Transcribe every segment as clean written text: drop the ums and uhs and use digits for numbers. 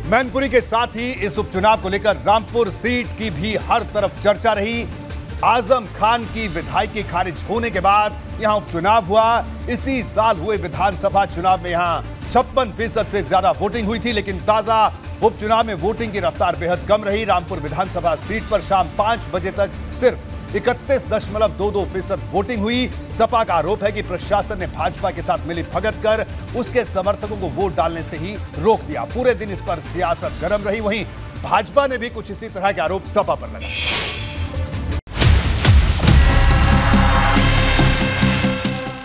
मैनपुरी के साथ ही इस उपचुनाव को लेकर रामपुर सीट की भी हर तरफ चर्चा रही। आजम खान की विधायकी खारिज होने के बाद यहां उपचुनाव हुआ। इसी साल हुए विधानसभा चुनाव में यहां 56% से ज्यादा वोटिंग हुई थी, लेकिन ताजा उपचुनाव में वोटिंग की रफ्तार बेहद कम रही। रामपुर विधानसभा सीट पर शाम 5 बजे तक सिर्फ 31.22% वोटिंग हुई। सपा का आरोप है कि प्रशासन ने भाजपा के साथ मिली भगत कर उसके समर्थकों को वोट डालने से ही रोक दिया। पूरे दिन इस पर सियासत गर्म रही। वहीं भाजपा ने भी कुछ इसी तरह के आरोप सपा पर लगाए।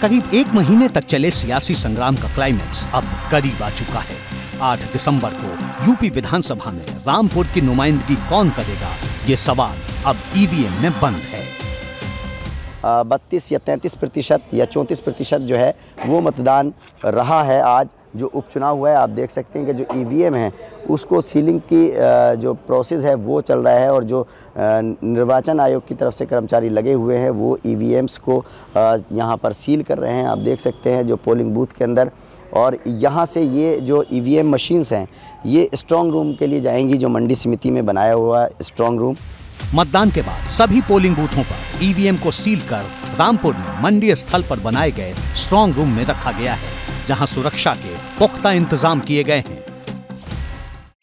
करीब 1 महीने तक चले सियासी संग्राम का क्लाइमेक्स अब करीब आ चुका है। 8 दिसंबर को यूपी विधानसभा में रामपुर की नुमाइंदगी कौन करेगा, ये सवाल अब ईवीएम में बंद है। 32 या 33% या 34% जो है वो मतदान रहा है। आज जो उपचुनाव हुआ है, आप देख सकते हैं कि जो ईवीएम है उसको सीलिंग की जो प्रोसेस है वो चल रहा है, और जो निर्वाचन आयोग की तरफ से कर्मचारी लगे हुए हैं वो ईवीएम्स को यहाँ पर सील कर रहे हैं। आप देख सकते हैं जो पोलिंग बूथ के अंदर, और यहाँ से ये जो ईवीएम मशीन्स हैं ये स्ट्रॉन्ग रूम के लिए जाएंगी, जो मंडी समिति में बनाया हुआ स्ट्रॉन्ग रूम। मतदान के बाद सभी पोलिंग बूथों पर ईवीएम को सील कर रामपुर में मंडी स्थल पर बनाए गए स्ट्रॉन्ग रूम में रखा गया है, जहां सुरक्षा के पुख्ता इंतजाम किए गए हैं।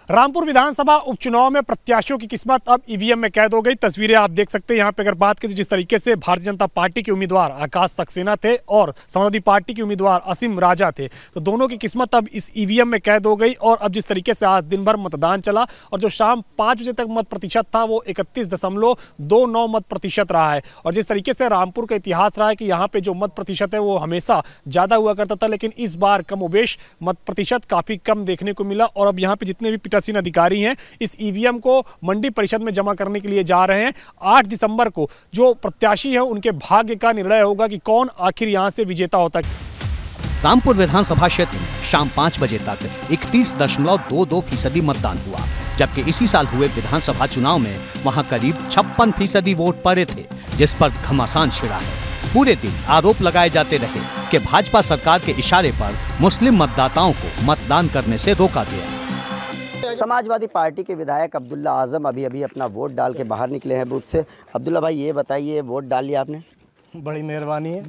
रामपुर विधानसभा उपचुनाव में प्रत्याशियों की किस्मत अब ईवीएम में कैद हो गई। तस्वीरें आप देख सकते हैं। यहाँ पे अगर बात करें जिस तरीके से भारतीय जनता पार्टी के उम्मीदवार आकाश सक्सेना थे और समाजवादी पार्टी के उम्मीदवार असीम राजा थे, तो दोनों की किस्मत अब इस ईवीएम में कैद हो गई। और अब जिस तरीके से आज दिन भर मतदान चला और जो शाम 5 बजे तक मत प्रतिशत था वो 31.29 मत प्रतिशत रहा है। और जिस तरीके से रामपुर का इतिहास रहा है कि यहाँ पे जो मत प्रतिशत है वो हमेशा ज़्यादा हुआ करता था, लेकिन इस बार कमोबेश मत प्रतिशत काफ़ी कम देखने को मिला। और अब यहाँ पे जितने भी पीठासीन अधिकारी हैं इस ईवीएम को मंडी परिषद में जमा करने के लिए जा रहे हैं। 8 दिसंबर को जो प्रत्याशी है उनके भाग्य का निर्णय होगा कि कौन आखिर यहां से विजेता होता है। रामपुर विधानसभा क्षेत्र में शाम 5 बजे तक 31.22% मतदान हुआ, जबकि इसी साल हुए विधानसभा चुनाव में वहां करीब 56% वोट पड़े थे, जिस पर घमासान छिड़ा है। पूरे दिन आरोप लगाए जाते रहे कि भाजपा सरकार के इशारे पर मुस्लिम मतदाताओं को मतदान करने से रोका गया। समाजवादी पार्टी के विधायक अब्दुल्ला आजम अभी अपना वोट डाल के बाहर निकले हैं बूथ से। अब्दुल्ला भाई, ये बताइए, वोट डाल लिया आपने? बड़ी मेहरबानी है।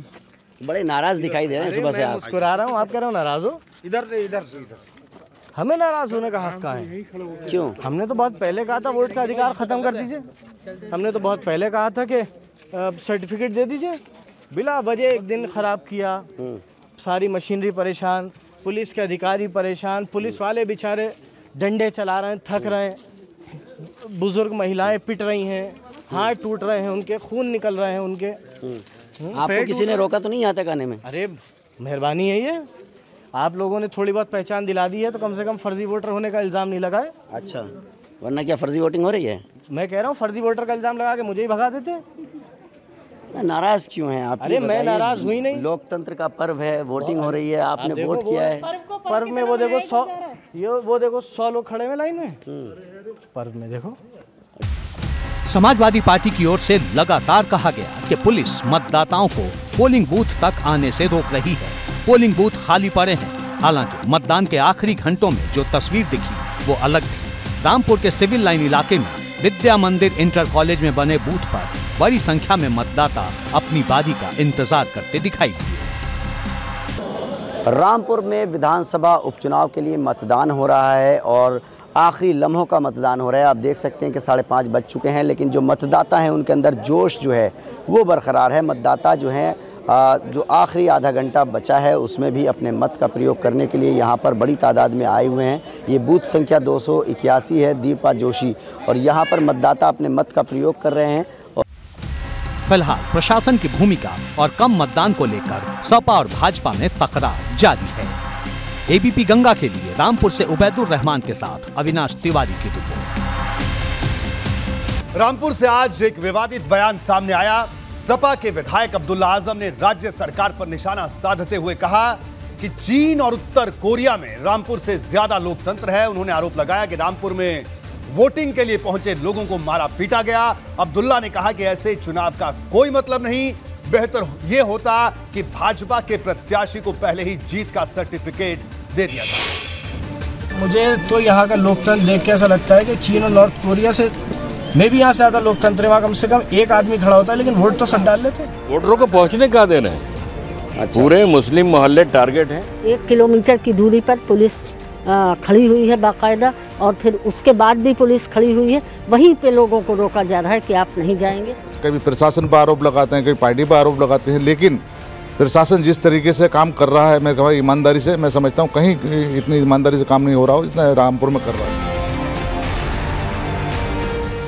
बड़े नाराज दिखाई दे रहे हैं सुबह से। आप मुस्कुरा रहा हूँ, आप कह रहे हो नाराज हो? इधर से हमें नाराज होने का हक कहाँ है? क्यों? हमने तो बहुत पहले कहा था वोट का अधिकार खत्म कर दीजिए। हमने तो बहुत पहले कहा था कि सर्टिफिकेट दे दीजिए। बिला वजह एक दिन खराब किया, सारी मशीनरी परेशान, पुलिस के अधिकारी परेशान, पुलिस वाले बेचारे डंडे चला रहे हैं, थक रहे हैं, बुजुर्ग महिलाएं पिट रही हैं, हाथ टूट रहे हैं उनके, खून निकल रहे हैं उनके। आपको किसी ने रोका तो नहीं यहाँ तक आने में? अरे मेहरबानी है ये, आप लोगों ने थोड़ी बहुत पहचान दिला दी है तो कम से कम फर्जी वोटर होने का इल्ज़ाम नहीं लगाए। अच्छा, वरना क्या फर्जी वोटिंग हो रही है? मैं कह रहा हूँ फर्जी वोटर का इल्ज़ाम लगा के मुझे ही भगा देते। नाराज क्यों हैं आप? अरे मैं नाराज हुई नहीं। लोकतंत्र का पर्व है, वोटिंग हो रही है, आपने वोट किया है। पर्व में वो देखो 100 लोग खड़े हैं लाइन में। पर्व में देखो। समाजवादी पार्टी की ओर से लगातार कहा गया कि पुलिस मतदाताओं को पोलिंग बूथ तक आने से रोक रही है। पोलिंग बूथ खाली पड़े हैं। हालांकि मतदान के आखिरी घंटों में जो तस्वीर दिखी वो अलग थी। रामपुर के सिविल लाइन इलाके में विद्या मंदिर इंटर कॉलेज में बने बूथ पर बड़ी संख्या में मतदाता अपनी बारी का इंतजार करते दिखाई दिए। रामपुर में विधानसभा उपचुनाव के लिए मतदान हो रहा है और आखिरी लम्हों का मतदान हो रहा है। आप देख सकते हैं कि 5:30 बज चुके हैं, लेकिन जो मतदाता हैं उनके अंदर जोश जो है वो बरकरार है। मतदाता जो हैं जो आखिरी आधा घंटा बचा है उसमें भी अपने मत का प्रयोग करने के लिए यहाँ पर बड़ी तादाद में आए हुए हैं। ये बूथ संख्या 281 है, दीपा जोशी, और यहाँ पर मतदाता अपने मत का प्रयोग कर रहे हैं। फिलहाल प्रशासन की भूमिका और कम मतदान को लेकर सपा और भाजपा में तकरार जारी है। एबीपी गंगा के लिए रामपुर से उबैदुर रहमान के साथ अविनाश तिवारी की रिपोर्ट। रामपुर से आज एक विवादित बयान सामने आया। सपा के विधायक अब्दुल्ला आजम ने राज्य सरकार पर निशाना साधते हुए कहा कि चीन और उत्तर कोरिया में रामपुर से ज्यादा लोकतंत्र है। उन्होंने आरोप लगाया कि रामपुर में वोटिंग के लिए पहुंचे लोगों को मारा पीटा गया। अब्दुल्ला ने कहा कि ऐसे चुनाव का कोई मतलब नहीं, बेहतर यह होता कि भाजपा के प्रत्याशी को पहले ही जीत का सर्टिफिकेट दे दिया जाए। मुझे तो यहाँ का लोकतंत्र देख के ऐसा लगता है कि चीन और नॉर्थ कोरिया से में भी यहाँ से ज़्यादा लोकतंत्र है। वहाँ कम से कम एक आदमी खड़ा होता है, लेकिन वोट तो सब डाल लेते हैं। वोटरों को पहुँचने का देना है। अच्छा। पूरे मुस्लिम मोहल्ले टारगेट है। 1 किलोमीटर की दूरी पर पुलिस खड़ी हुई है बाकायदा, और फिर उसके बाद भी पुलिस खड़ी हुई है। वहीं पे लोगों को रोका जा रहा है कि आप नहीं जाएंगे। कभी प्रशासन पर आरोप लगाते हैं, कभी पार्टी पर आरोप लगाते हैं, लेकिन प्रशासन जिस तरीके से काम कर रहा है, मैं कहूँ ईमानदारी से, मैं समझता हूँ कहीं इतनी ईमानदारी से काम नहीं हो रहा हो जितना रामपुर में कर रहा है।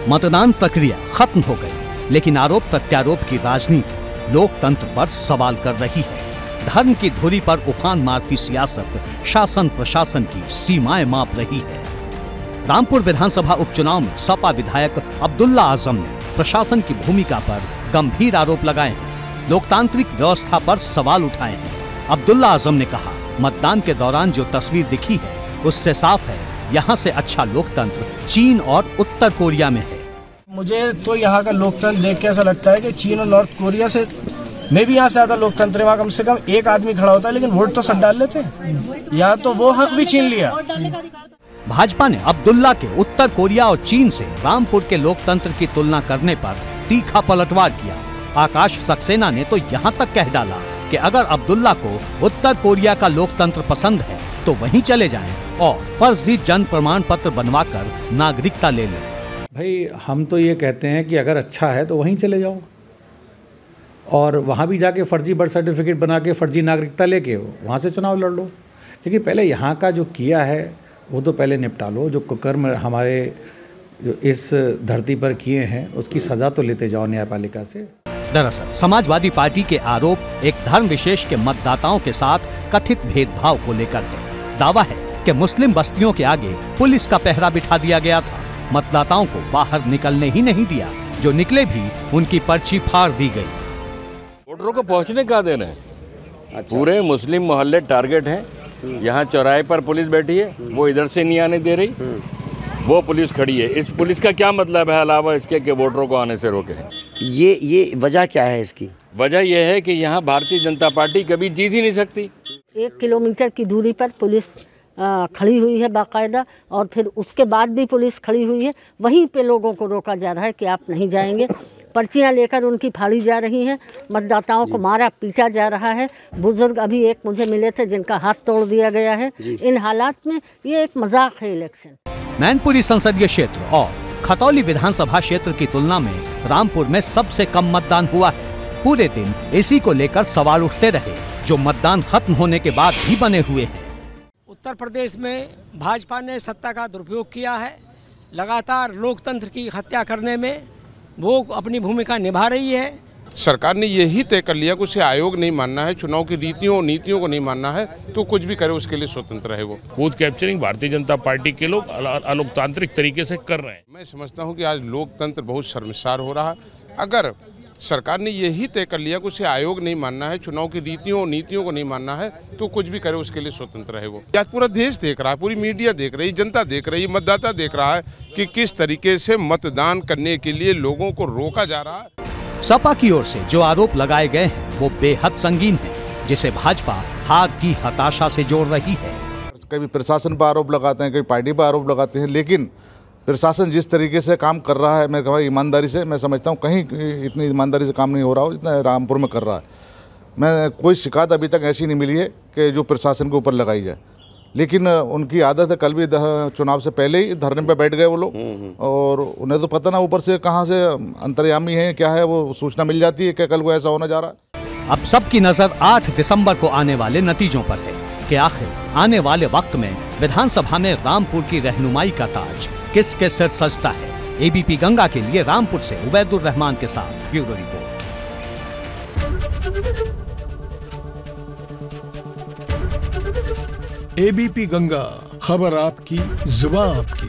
मतदान प्रक्रिया खत्म हो गई, लेकिन आरोप प्रत्यारोप की राजनीति लोकतंत्र पर सवाल कर रही है। धर्म की धुरी पर उफान मारती सियासत शासन प्रशासन की सीमाएं माप रही है। रामपुर विधानसभा उपचुनाव में सपा विधायक अब्दुल्ला आजम ने प्रशासन की भूमिका पर गंभीर आरोप लगाए हैं, लोकतांत्रिक व्यवस्था पर सवाल उठाए हैं। अब्दुल्ला आजम ने कहा, मतदान के दौरान जो तस्वीर दिखी है उससे साफ है यहाँ से अच्छा लोकतंत्र चीन और उत्तर कोरिया में है। मुझे तो यहाँ का लोकतंत्र देख के ऐसा लगता है कि चीन और नॉर्थ कोरिया से में भी यहाँ से ज़्यादा लोकतंत्र है। वहाँ कम से कम एक आदमी खड़ा होता है, लेकिन वोट तो सब डाल लेते हैं। यहाँ तो वो हक भी छीन लिया। भाजपा ने अब्दुल्ला के उत्तर कोरिया और चीन से रामपुर के लोकतंत्र की तुलना करने पर तीखा पलटवार किया। आकाश सक्सेना ने तो यहाँ तक कह डाला कि अगर अब्दुल्ला को उत्तर कोरिया का लोकतंत्र पसंद है तो वहीं चले जाएं और फर्जी जन प्रमाण पत्र बनवाकर नागरिकता ले लें। भाई हम तो ये कहते हैं कि अगर अच्छा है तो वहीं चले जाओ, और वहाँ भी जाके फर्जी बर्थ सर्टिफिकेट बना के फर्जी नागरिकता लेके वहाँ से चुनाव लड़ लो। लेकिन पहले यहाँ का जो किया है वो तो पहले निपटा लो। जो कुकर्म हमारे जो इस धरती पर किए हैं उसकी सजा तो लेते जाओ न्यायपालिका से। दरअसल समाजवादी पार्टी के आरोप एक धर्म विशेष के मतदाताओं के साथ कथित भेदभाव को लेकर है। दावा है कि मुस्लिम बस्तियों के आगे पुलिस का पहरा बिठा दिया गया था, मतदाताओं को बाहर निकलने ही नहीं दिया, जो निकले भी उनकी पर्ची फाड़ दी गई। वोटरों को पहुँचने का देना है। अच्छा। पूरे मुस्लिम मोहल्ले टारगेट है। यहाँ चौराहे पर पुलिस बैठी है, वो इधर से नहीं आने दे रही, वो पुलिस खड़ी है। इस पुलिस का क्या मतलब है अलावा इसके कि वोटरों को आने से रोके? ये वजह क्या है इसकी? वजह यह है कि यहाँ भारतीय जनता पार्टी कभी जीत ही नहीं सकती। 1 किलोमीटर की दूरी पर पुलिस खड़ी हुई है बाकायदा, और फिर उसके बाद भी पुलिस खड़ी हुई है। वहीं पे लोगों को रोका जा रहा है कि आप नहीं जाएंगे। पर्चियां लेकर उनकी फाड़ी जा रही हैं, मतदाताओं को मारा पीटा जा रहा है। बुजुर्ग अभी एक मुझे मिले थे जिनका हाथ तोड़ दिया गया है। इन हालात में ये एक मजाक है इलेक्शन। मैनपुरी संसदीय क्षेत्र और खतौली विधानसभा क्षेत्र की तुलना में रामपुर में सबसे कम मतदान हुआ है। पूरे दिन इसी को लेकर सवाल उठते रहे, जो मतदान खत्म होने के बाद भी बने हुए हैं। उत्तर प्रदेश में भाजपा ने सत्ता का दुरुपयोग किया है। लगातार लोकतंत्र की हत्या करने में वो अपनी भूमिका निभा रही है। सरकार ने यही तय कर लिया कि उसे आयोग नहीं मानना है, चुनाव की रीतियों और नीतियों को नहीं मानना है, तो कुछ भी करे उसके लिए स्वतंत्र है। वो booth capturing Bharatiya Janata party के लोग अलोकतांत्रिक तरीके से कर रहे हैं। मैं समझता हूं कि आज लोकतंत्र बहुत शर्मसार हो रहा है। अगर सरकार ने यही तय कर लिया कि उसे आयोग नहीं मानना है, चुनाव की रीतियों और नीतियों को नहीं मानना है, तो कुछ भी करे उसके लिए स्वतंत्र है। वो आज पूरा देश देख रहा है, पूरी मीडिया देख रही, जनता देख रही, मतदाता देख रहा है कि किस तरीके से मतदान करने के लिए लोगों को रोका जा रहा है। सपा की ओर से जो आरोप लगाए गए हैं वो बेहद संगीन है, जिसे भाजपा हार की हताशा से जोड़ रही है। कभी प्रशासन पर आरोप लगाते हैं, कभी पार्टी पर आरोप लगाते हैं, लेकिन प्रशासन जिस तरीके से काम कर रहा है, मैं कहूँ ईमानदारी से, मैं समझता हूँ कहीं इतनी ईमानदारी से काम नहीं हो रहा हो जितना रामपुर में कर रहा है। मैं कोई शिकायत अभी तक ऐसी नहीं मिली है कि जो प्रशासन के ऊपर लगाई जाए, लेकिन उनकी आदत है, कल भी चुनाव से पहले ही धरने पे बैठ गए वो लोग, और उन्हें तो पता ना ऊपर से कहाँ से अंतर्यामी है क्या है, वो सूचना मिल जाती है कि कल को ऐसा होना जा रहा है। अब सबकी नजर 8 दिसंबर को आने वाले नतीजों पर है कि आखिर आने वाले वक्त में विधानसभा में रामपुर की रहनुमाई का ताज किसके सिर सजता है। एबीपी गंगा के लिए रामपुर से उबैदुर रहमान के साथ ब्यूरो रिपोर्ट। एबीपी गंगा, खबर आपकी, जुबान आपकी।